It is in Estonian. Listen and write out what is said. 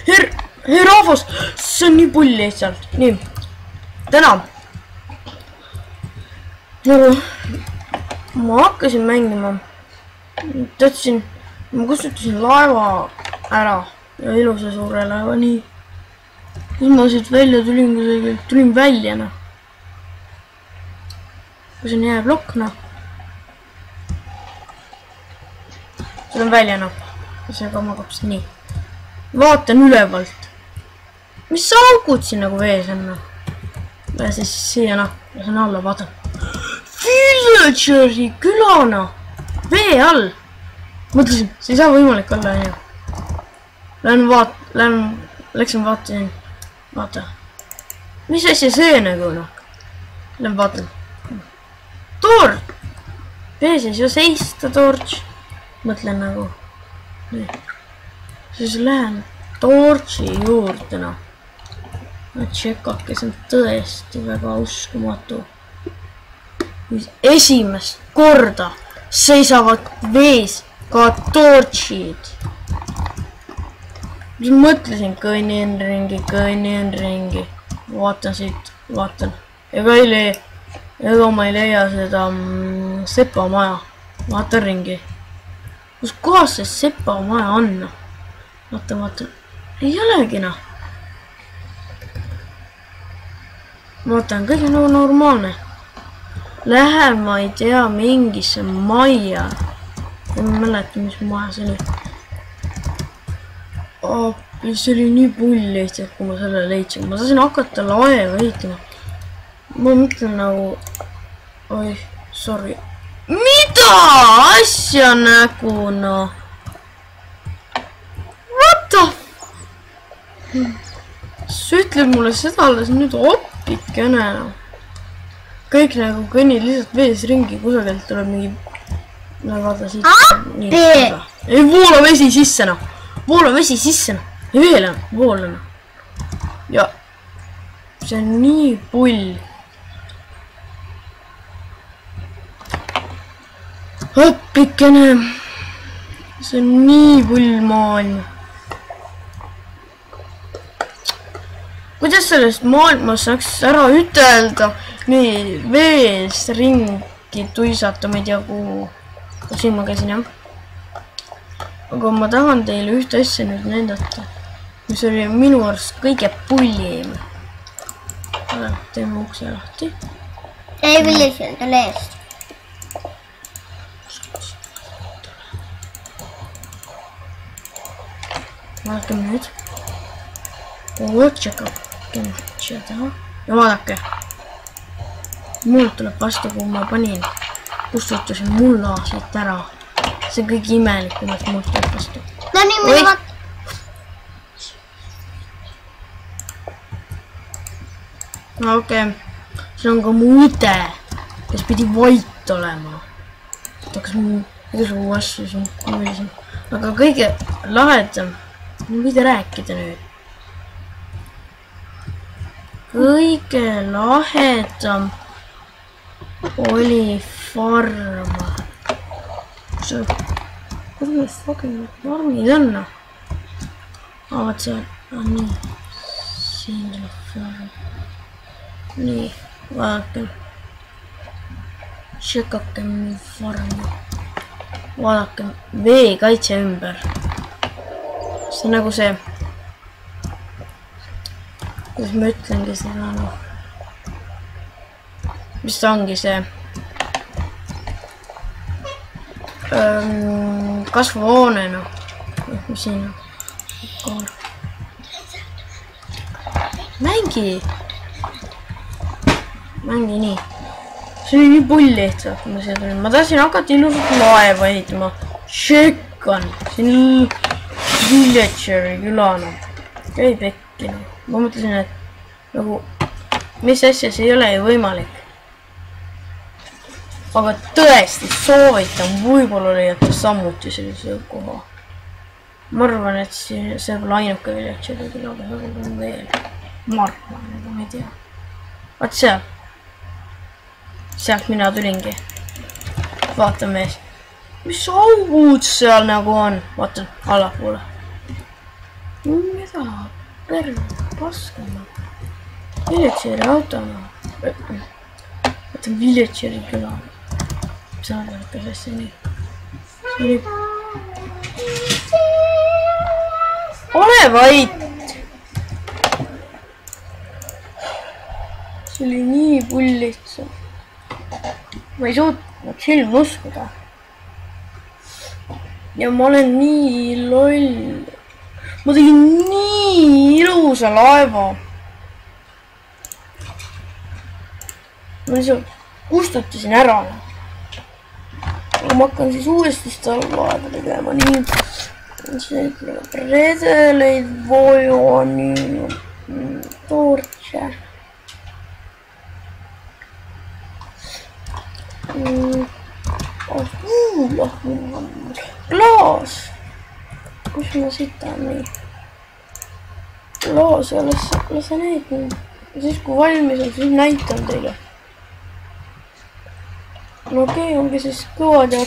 hei rahvas, see on nii pull lihtsalt. Nii, täna. Ma hakkasin mängima. Tõtsin, ma kustutasin laeva ära ja ilusa suure laeva, nii. Siis ma siit välja tulin välja, noh. Kui see on hea plokk, noh. Tulen välja, noh. See ka magab nii. Vaatan ülevalt. Mis augud siin nagu vees on, noh. Ja siis siia, noh. Ja see on alla, vaatan. Villageri küla, noh. Vee all. Mõtlesin, see ei saa võimalik olla, jah. Läksin vaatasin. Vaata. Mis asja see nagu, noh. Lähen vaatan. Torch! Vees ei saa seista, torch. Mõtlen nagu. Nii. Siis lähen torchi juurde, noh. Tšekake, see on tõesti väga uskumatu. Esimest korda seisavad vees ka torchid. Siis mõtlesin, kõnnin ringi. Vaatan siit, vaatan. Ega ma ei leia seda Sepa maja. Vaatan ringi. Kus kohas see Sepa maja on? Vaatan. Ei olegi, noh. Vaatan, kõik on normaalne. Lähen, ma ei tea, mingisse maja. Ei mäleta, mis maja see oli. See oli nii pull lihtsalt, kui ma selle leidsin. Ma saasin hakata laeva ehitama. Ma mõtlen nagu... Oi, sorry. Mida asja nägu, noh? What the... Sa ütled mulle seda alles nüüd opikene, noh. Kõik nagu kõnnid lihtsalt vees ringi, kusagilt tuleb mingi... No vaata siit... Ei voola vesi sisse, noh. Voola vesi sisse, noh. Ei veel, noh. Voola, noh. Ja... See on nii pull. Õppikene. See on nii pull maailm. Kuidas sellest maailmas saaks ära ütelda? Nii, vees ringi tuisata, ma ei tea kuhu. Siin ma käisin, jah. Aga ma tahan teile ühte asja nüüd näidata, mis oli minu arust kõige pullim. Teeme ukse lahti. Ei Villisel, tule eest. Vaadake nüüd. Tšekab. Seda. Ja vaadake. Mul tuleb vastu, kui ma panin. Kustutasin mulla siit ära. See on kõik imelikumad mul tuleb vastu. No nii, minu vaat. Okei. See on ka mu õde, kes pidi vait olema. Kas mu igasugune asju siin kuulisin. Aga kõige lahedam. Ma võid rääkida nüüd. Kõige lahedam oli farm. Kus need fucking farmid on? Vaat seal. Nii. Siin tuleb farm. Nii. Vaadake. Tšekake minu farmi. Vaadake. Veekaitse ümber. See on nagu see. Kuidas ma ütlengi seda, noh. Mis ta ongi see kasvuhoone, noh. Mis siin on? Mängi nii. See oli nii pull lihtsalt, kui ma siia tulin. Ma tahtsin hakata ilusat laeva ehitama. Tšekkan. Siin Villageri külana. Käi pekki, noh. Ma mõtlesin, et nagu, mis asja see ei ole ju võimalik. Aga tõesti soovitan võib-olla leiate samuti sellise koha. Ma arvan, et see pole ainuke Villageri külaga, aga on veel. Ma arvan, aga ma ei tea. Vaat seal. Sealt mina tulingi. Vaatan mees. Mis augud seal nagu on? Vaatan allapoole. mida? Perre, paskama. Villageri autona. Vaata Villageri küla. Saad hakkas asja nii. See oli... Ole vait! See oli nii pull lihtsalt. Ma ei suutnud silm uskuda. Ja ma olen nii loll. Ma tegin nii ilusa laeva. Ma lihtsalt kustutasin ära. Aga ma hakkan siis uuesti seda laeva tegema nii. Redeleid, vojoni, tortse. Klaas. Kus ma sitan nii? Klaas ja lase neid nii. Ja siis kui valmis on, siis näitan teile. No okei, ongi siis kõvad ja